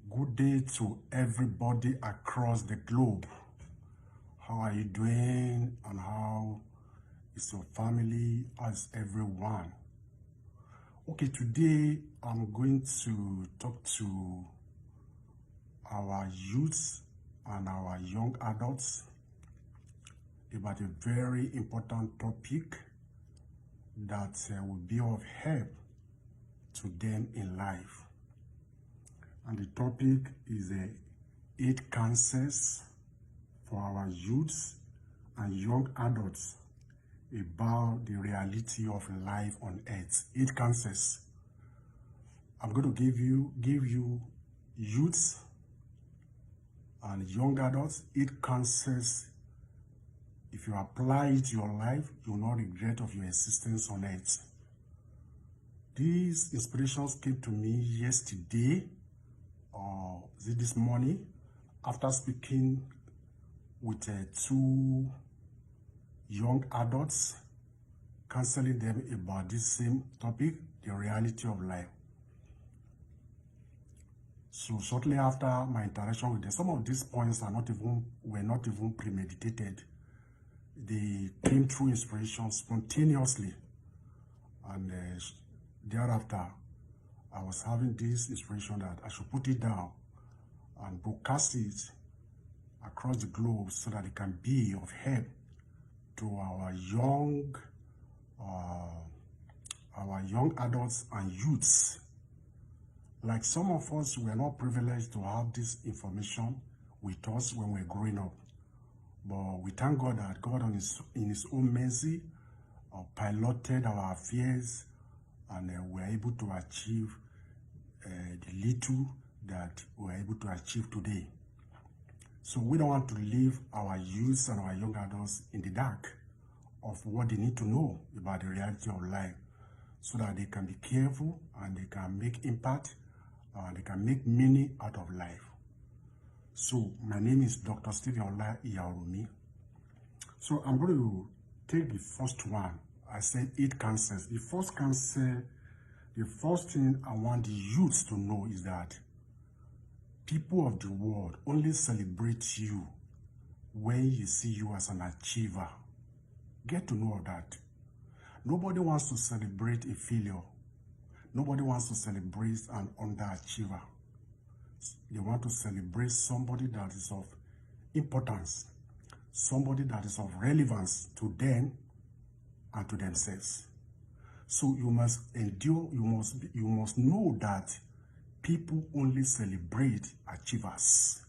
Good day to everybody across the globe. How are you doing and how is your family? How's everyone? Okay, today I'm going to talk to our youths and our young adults about a very important topic that will be of help to them in life. And the topic is 8 counsels for our youths and young adults about the reality of life on earth. 8 counsels. I'm going to give you youths and young adults 8 counsels. If you apply it to your life, you will not regret of your existence on earth. These inspirations came to me yesterday, or this morning, after speaking with 2 young adults, counseling them about this same topic, the reality of life. So shortly after my interaction with them, some of these points were not even premeditated. They came through inspiration spontaneously, and thereafter I was having this inspiration that I should put it down and broadcast it across the globe so that it can be of help to our young adults and youths. Like some of us were not privileged to have this information with us when we were growing up. But we thank God that God in his own mercy piloted our affairs, and we are able to achieve the little that we are able to achieve today. So we don't want to leave our youth and our young adults in the dark of what they need to know about the reality of life, so that they can be careful and they can make impact and they can make meaning out of life. So my name is Dr. Stephen Ola Iyaurumi. So I'm going to take the first one. I said 8 counsels. The first counsel, the first thing I want the youths to know is that people of the world only celebrate you when you see you as an achiever. Get to know that. Nobody wants to celebrate a failure. Nobody wants to celebrate an underachiever. They want to celebrate somebody that is of importance, somebody that is of relevance to them and to themselves. So you must endure, you must know that people only celebrate achievers.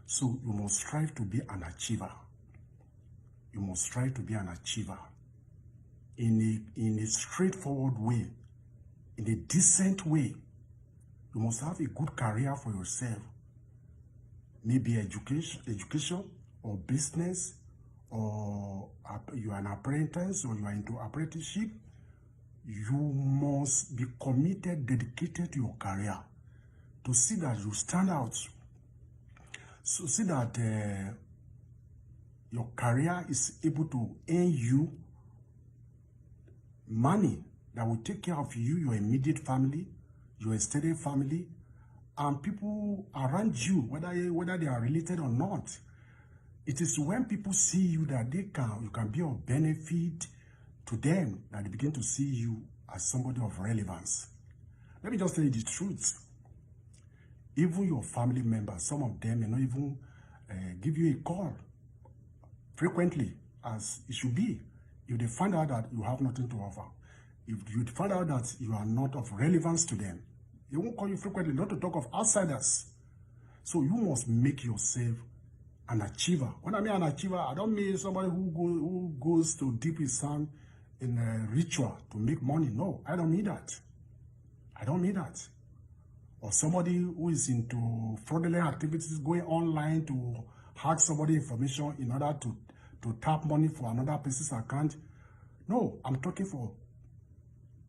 So you must strive to be an achiever. You must strive to be an achiever in a straightforward way, in a decent way. You must have a good career for yourself. Maybe education or business, or you are an apprentice or you are into apprenticeship. You must be committed, dedicated to your career to see that you stand out. So see that your career is able to earn you money that will take care of you, your immediate family, your extended family, and people around you, whether they are related or not. It is when people see you that you can be of benefit to them, that they begin to see you as somebody of relevance. Let me just tell you the truth. Even your family members, some of them may not even give you a call frequently as it should be. If they find out that you have nothing to offer, if you find out that you are not of relevance to them, they won't call you frequently, not to talk of outsiders. So you must make yourself an achiever. When I mean an achiever, I don't mean somebody who goes to dip his hand in a ritual to make money. No, I don't mean that. I don't mean that. Or somebody who is into fraudulent activities, going online to hack somebody information in order to tap money for another person's account. No, I'm talking for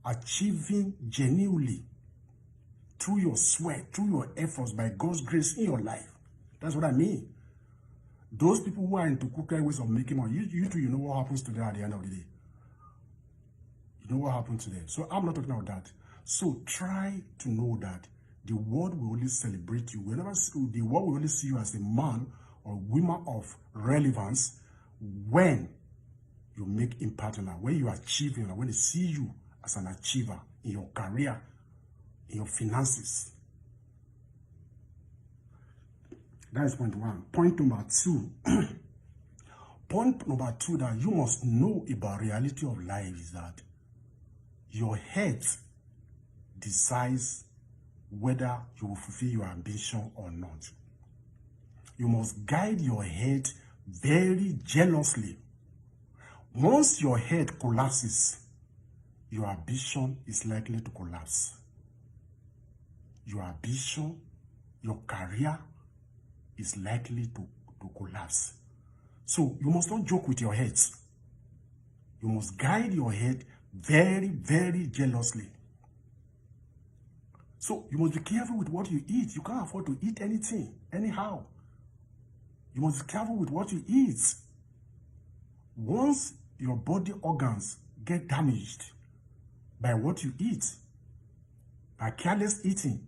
achieving genuinely through your sweat, through your efforts, by God's grace in your life. That's what I mean. Those people who are into crooked ways of making money, you know what happens to them at the end of the day. You know what happens to them. So I'm not talking about that. So try to know that The world will only celebrate you. The world will only see you as a man or woman of relevance when you make impact in life, when you achieve in life, when they see you as an achiever in your career, in your finances. That is point one. Point number two. Point number two that you must know about reality of life is that your head decides whether you will fulfill your ambition or not. You must guide your head very jealously. Once your head collapses, your ambition is likely to collapse. Your ambition, your career is likely to collapse. So you must not joke with your head. You must guide your head very, very jealously. So you must be careful with what you eat. You can't afford to eat anything, anyhow. You must be careful with what you eat. Once your body organs get damaged by what you eat, by careless eating,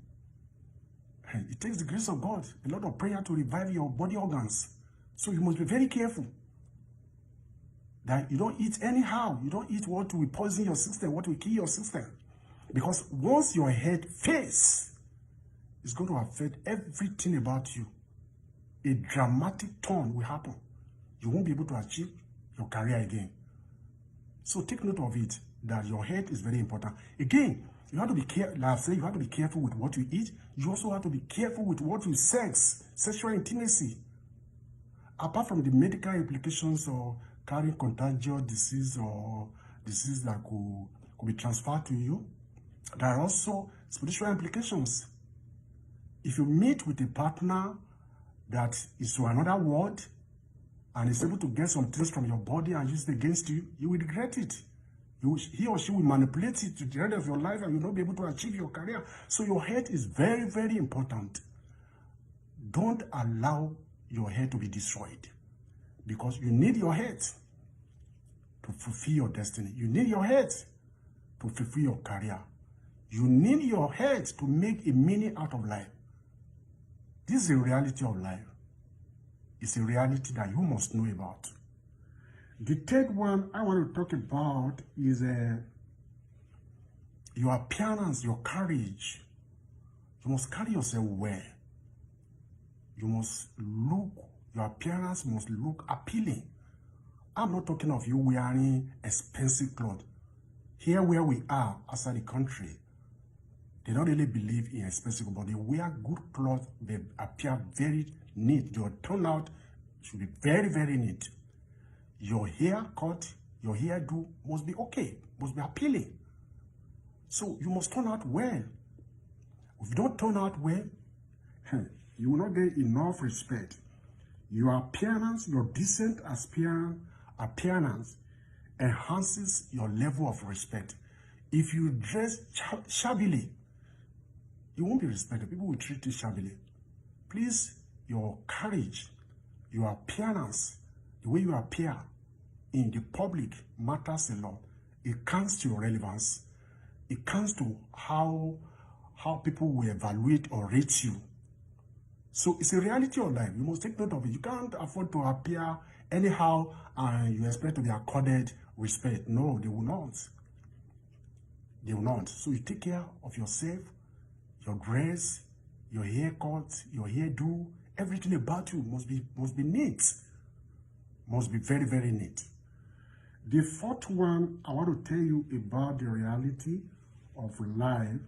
it takes the grace of God, a lot of prayer to revive your body organs. So you must be very careful that you don't eat anyhow. You don't eat what will poison your system, what will kill your system. Because once your head fails, it's going to affect everything about you. A dramatic turn will happen. You won't be able to achieve your career again. So take note of it, that your head is very important. Again, you have to be careful. Like I said, you have to be careful with what you eat. You also have to be careful with what you sex, sexual intimacy. Apart from the medical implications of carrying contagious disease or disease that could be transferred to you, there are also spiritual implications. If you meet with a partner that is to another world and is able to get some things from your body and use it against you, you will regret it. He or she will manipulate it to the end of your life and you will not be able to achieve your career. So your head is very, very important. Don't allow your head to be destroyed, because you need your head to fulfill your destiny. You need your head to fulfill your career. You need your head to make a meaning out of life. This is a reality of life. It's a reality that you must know about. The third one I want to talk about is your appearance, your courage. You must carry yourself well. You must look, your appearance must look appealing. I'm not talking of you wearing expensive clothes. Here where we are outside the country, they don't really believe in expensive clothes, but they wear good clothes. They appear very neat. Your turnout should be very, very neat. Your haircut, your hairdo must be okay, must be appealing. So you must turn out well. If you don't turn out well, you will not get enough respect. Your appearance, your decent appearance enhances your level of respect. If you dress shabbily, you won't be respected. People will treat you shabbily. Please, your courage, your appearance, the way you appear in the public matters a lot. It counts to your relevance. It counts to how people will evaluate or rate you. So it's a reality of life. You must take note of it. You can't afford to appear anyhow and you expect to be accorded respect. No, they will not. They will not. So you take care of yourself, your dress, your haircut, your hairdo, everything about you must be neat. Must be very, very neat. The fourth one I want to tell you about the reality of life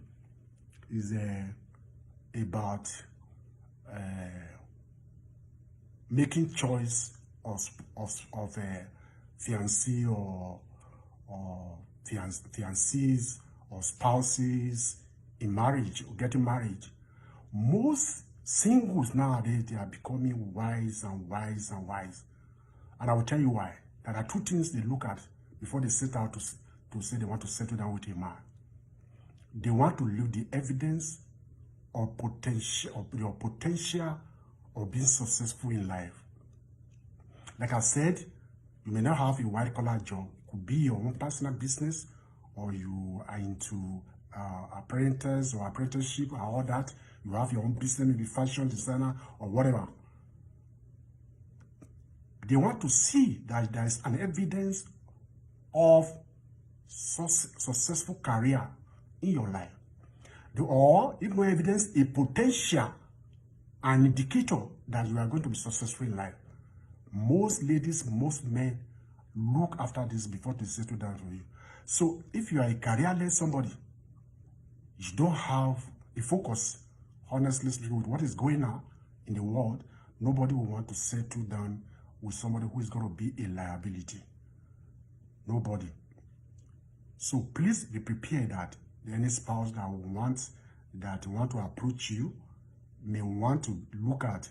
is about making choice of fiancé or fiancés or spouses in marriage or getting married. Most singles nowadays, they are becoming wise and wise and wise. And I will tell you why. There are two things they look at before they set out to say they want to settle down with a man. They want to leave the evidence of your potential of being successful in life. Like I said, you may not have a white-collar job. It could be your own personal business, or you are into apprentice or apprenticeship and all that. You have your own business, maybe fashion designer or whatever. They want to see that there is an evidence of successful career in your life. Or, if no evidence, a potential, an indicator that you are going to be successful in life. Most ladies, most men look after this before they settle down for you. So, if you are a career-led somebody, you don't have a focus, honestly speaking, with what is going on in the world, nobody will want to settle down with somebody who is going to be a liability. Nobody. So please be prepared that any spouse that want to approach you may want to look at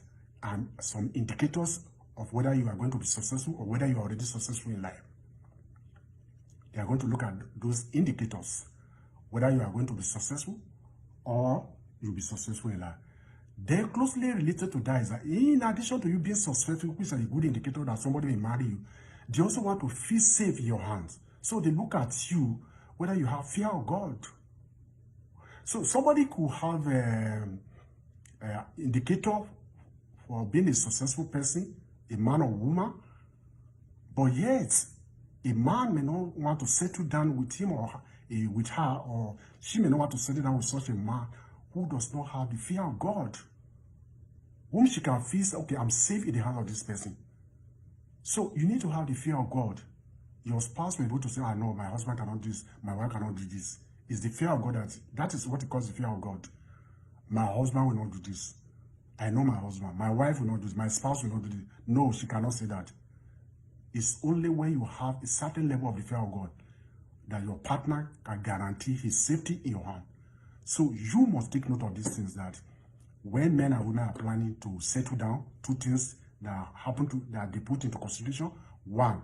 some indicators of whether you are going to be successful or whether you are already successful in life. They are going to look at those indicators, whether you are going to be successful or you'll be successful in life. Then closely related to that is that in addition to you being successful, which is a good indicator that somebody will marry you, they also want to feel safe in your hands. So they look at you, whether you have fear of God. So somebody could have an indicator for being a successful person, a man or woman, but yet a man may not want to settle down with him or with her, or she may not want to settle down with such a man who does not have the fear of God, whom she can feel, okay, I'm safe in the hands of this person. So you need to have the fear of God. Your spouse will be able to say, I know my husband cannot do this, my wife cannot do this. It's the fear of God that is what it calls the fear of God. My husband will not do this. I know my husband. My wife will not do this. My spouse will not do this. No, she cannot say that. It's only when you have a certain level of the fear of God that your partner can guarantee his safety in your hand. So you must take note of these things, that when men and women are planning to settle down, two things that they put into consideration. One,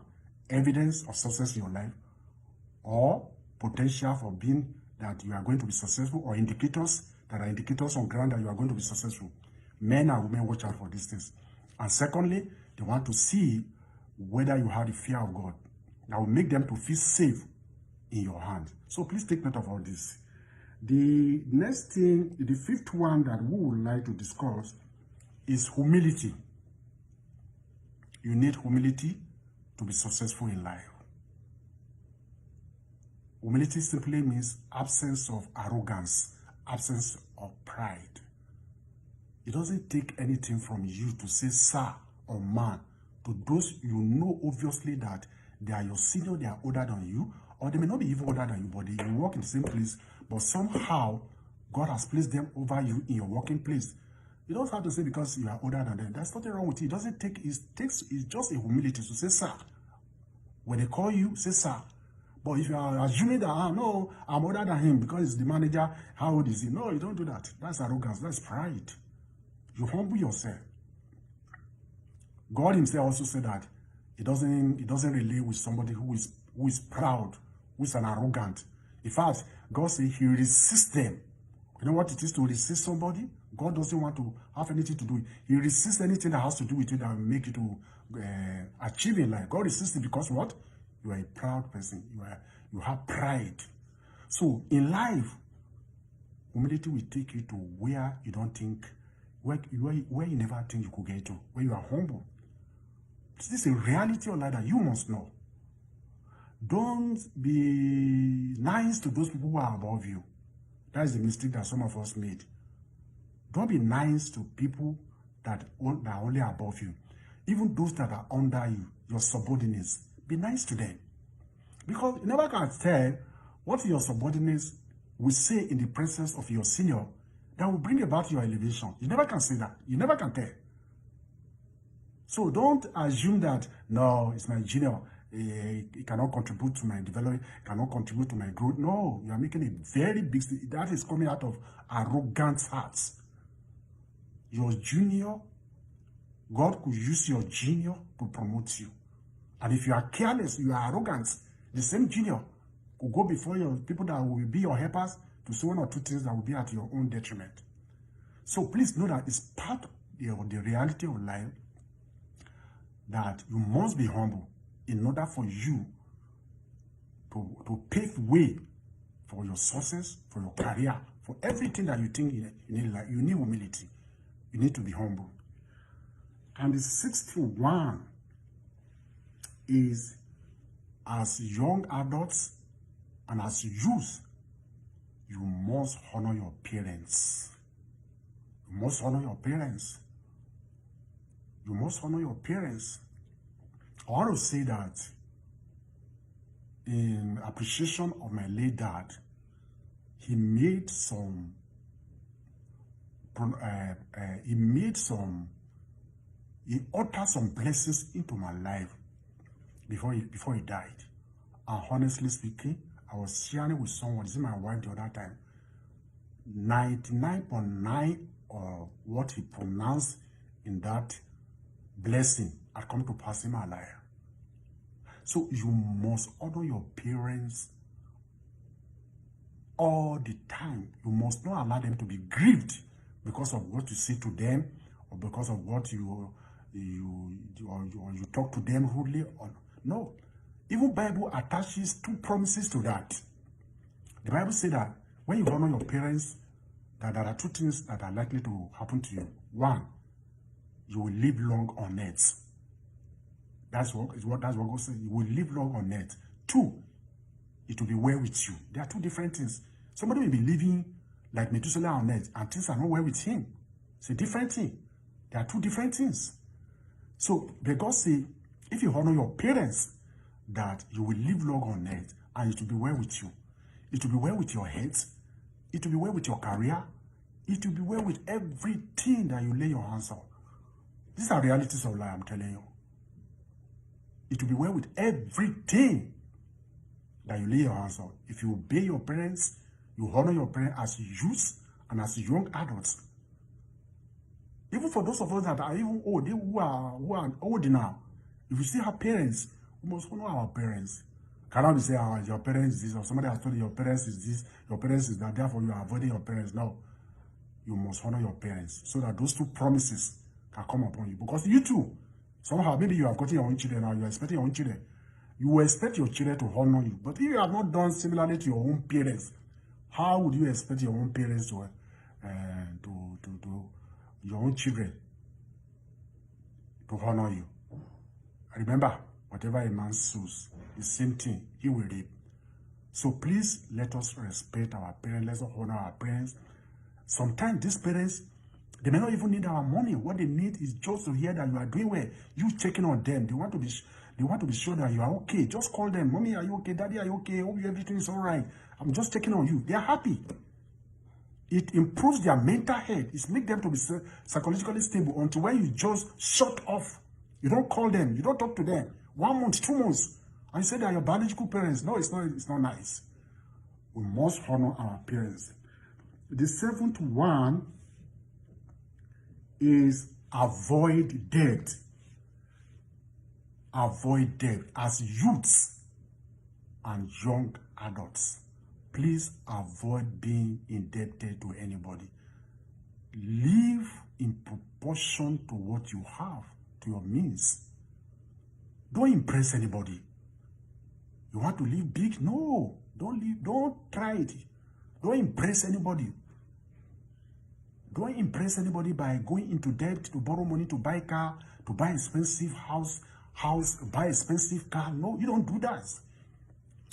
evidence of success in your life, or potential for being that you are going to be successful, or indicators that are indicators on ground that you are going to be successful. Men and women watch out for these things. And secondly, they want to see whether you have the fear of God that will make them to feel safe in your hands. So please take note of all this. The next thing, the fifth one that we would like to discuss is humility. You need humility to be successful in life. Humility simply means absence of arrogance, absence of pride. It doesn't take anything from you to say sir or man to those you know obviously that they are your senior, they are older than you, or they may not be even older than you, but they work in the same place, but somehow God has placed them over you in your working place. You don't have to say because you are older than them. There's nothing wrong with it. It doesn't take, it's just a humility to say sir. When they call you, say sir. But if you are assuming that, no, I'm older than him because he's the manager, how old is he? No, you don't do that. That's arrogance. That's pride. You humble yourself. God himself also said that it doesn't relate with somebody who is proud, who is an arrogant. In fact, God said he resists them. You know what it is to resist somebody? God doesn't want to have anything to do with it. He resists anything that has to do with you that will make you to achieve in life. God resists it because what? You are a proud person. You have pride. So in life, humility will take you to where you don't think, where you never think you could get to, where you are humble. This is a reality of life that you must know. Don't be nice to those people who are above you. That is the mistake that some of us made. Don't be nice to people that are only above you. Even those that are under you, your subordinates, be nice to them. Because you never can tell what your subordinates will say in the presence of your senior that will bring about your elevation. You never can say that. You never can tell. So don't assume that, no, it's my junior. He cannot contribute to my development, cannot contribute to my growth. No, you are making a very big mistake. That is coming out of arrogant hearts. Your junior, God could use your junior to promote you. And if you are careless, you are arrogant, the same junior could go before your people that will be your helpers to say one or two things that will be at your own detriment. So please know that it's part of the reality of life that you must be humble in order for you to pave way for your success, for your career, for everything that you think you need. Like, you need humility. You need to be humble. And the 61 is, as young adults and as youth, you must honor your parents. You must honor your parents. You must honor your parents. I want to say that in appreciation of my late dad, he uttered some blessings into my life before he died. And honestly speaking, I was sharing with someone, this is my wife the other time, 99.9 of what he pronounced in that blessing had come to pass in my life. So you must honor your parents all the time. You must not allow them to be grieved because of what you say to them, or because of what you talk to them rudely. Or no. Even Bible attaches 2 promises to that. The Bible says that when you honor your parents, that there are 2 things that are likely to happen to you. 1, you will live long on earth. That's what God says. You will live long on earth. 2, it will be well with you. There are 2 different things. Somebody will be living like Methuselah on earth, and things are not well with him. It's a different thing. There are 2 different things. So, but God says, if you honor your parents, that you will live long on earth, and it will be well with you. It will be well with your health. It will be well with your career. It will be well with everything that you lay your hands on. These are realities of life, I'm telling you. It will be well with everything that you lay your hands on. If you obey your parents, you honor your parents as youth and as young adults. Even for those of us that are even old, who are old now, if you still have parents, we must honor our parents. Cannot be say, your parents is this, or somebody has told you your parents is this, your parents is that, therefore you are avoiding your parents. No. You must honor your parents so that those 2 promises can come upon you. Because you too, somehow, maybe you have gotten your own children now, you are expecting your own children. You will expect your children to honor you. But if you have not done similarly to your own parents, how would you expect your own parents to your own children to honor you? Remember, whatever a man sows, the same thing he will reap. So please let us respect our parents. Let us honor our parents. Sometimes these parents, they may not even need our money. What they need is just to hear that you are doing well. You checking on them. They want to be sure that you are okay. Just call them. Mommy, are you okay? Daddy, are you okay? Hope everything is all right. I'm just checking on you. They are happy. It improves their mental health. It makes them to be psychologically stable until when you just shut off. You don't call them. You don't talk to them. 1 month, 2 months. And you say they are your biological parents. No, it's not nice. We must honor our parents. The 7th one is avoid debt. Avoid debt. As youths and young adults, please avoid being indebted to anybody. Live in proportion to what you have, to your means. Don't impress anybody. You want to live big? No. Don't try it. Don't impress anybody. Don't impress anybody by going into debt to borrow money to buy car, to buy expensive house, buy expensive car. No, you don't do that.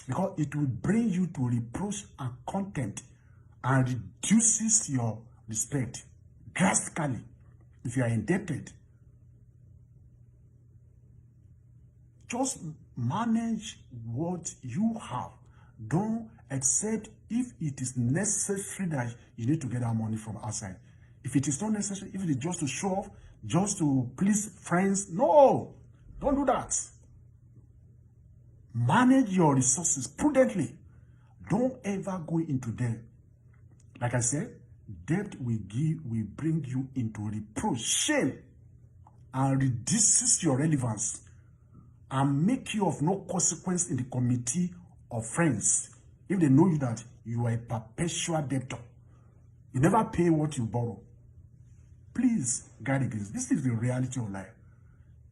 Because it will bring you to reproach and contempt and reduces your respect drastically if you are indebted. Just manage what you have. Don't accept if it is necessary that you need to get that money from outside. If it is not necessary, if it is just to show off, just to please friends, no, don't do that. Manage your resources prudently. Don't ever go into debt. Like I said, debt will bring you into reproach, shame, and reduces your relevance, and make you of no consequence in the committee of friends if they know you that you are a perpetual debtor. You never pay what you borrow. Please guard against this. This is the reality of life.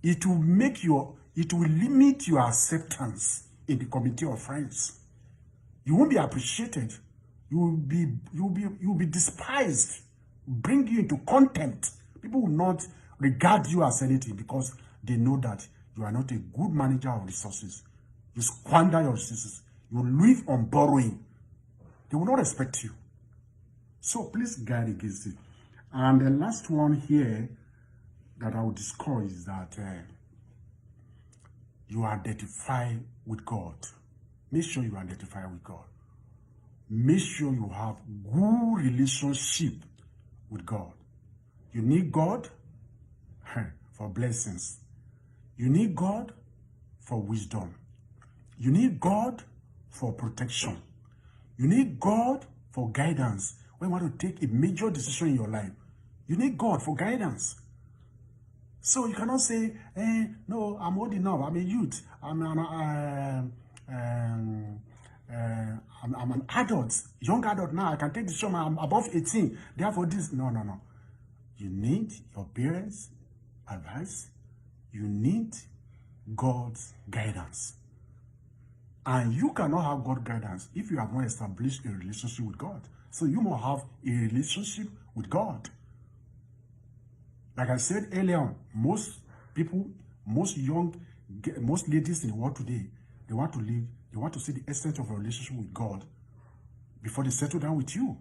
It will limit your acceptance in the committee of friends. You won't be appreciated. You'll be despised, bring you into contempt. People will not regard you as anything because they know that you are not a good manager of resources. You squander your resources. You live on borrowing. They will not respect you. So please guard against it. And the last one here that I will discuss is that you identify with God. Make sure you identify with God. Make sure you have good relationship with God. You need God for blessings. You need God for wisdom. You need God for protection. You need God for guidance. When you want to take a major decision in your life, you need God for guidance. So you cannot say, no, I'm old enough. I'm a youth. I'm an adult, young adult now. I can take decision. I'm above 18. Therefore, this. No. You need your parents' advice. You need God's guidance. And you cannot have God's guidance if you have not established a relationship with God. So you must have a relationship with God. Like I said earlier on, most people, most ladies in the world today, they want to see the extent of a relationship with God before they settle down with you,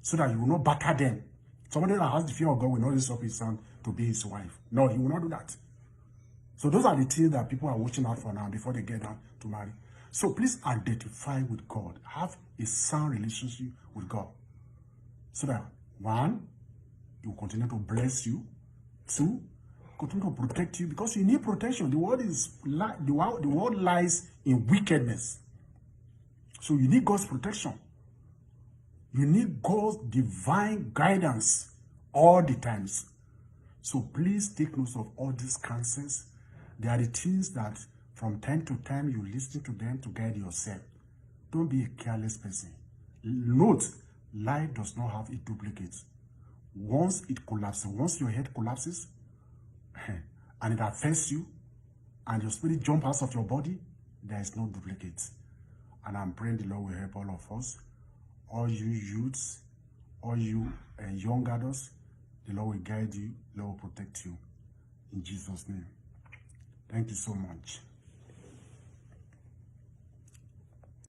so that you will not batter them. Somebody that has the fear of God will not raise up his son to be his wife. No, he will not do that. So those are the things that people are watching out for now before they get down to marry. So please identify with God. Have a sound relationship with God. So that, one, he will continue to bless you. Two, continue to protect you, because you need protection. The world lies in wickedness. So you need God's protection. You need God's divine guidance all the times. So please take note of all these counsels. They are the things that from time to time you listen to them to guide yourself. Don't be a careless person. Note, life does not have a duplicate. Once it collapses, once your head collapses, and it affects you, and your spirit jumps out of your body, there is no duplicate. And I'm praying the Lord will help all of us, all you youths, all you young adults. The Lord will guide you, the Lord will protect you. In Jesus' name. Thank you so much.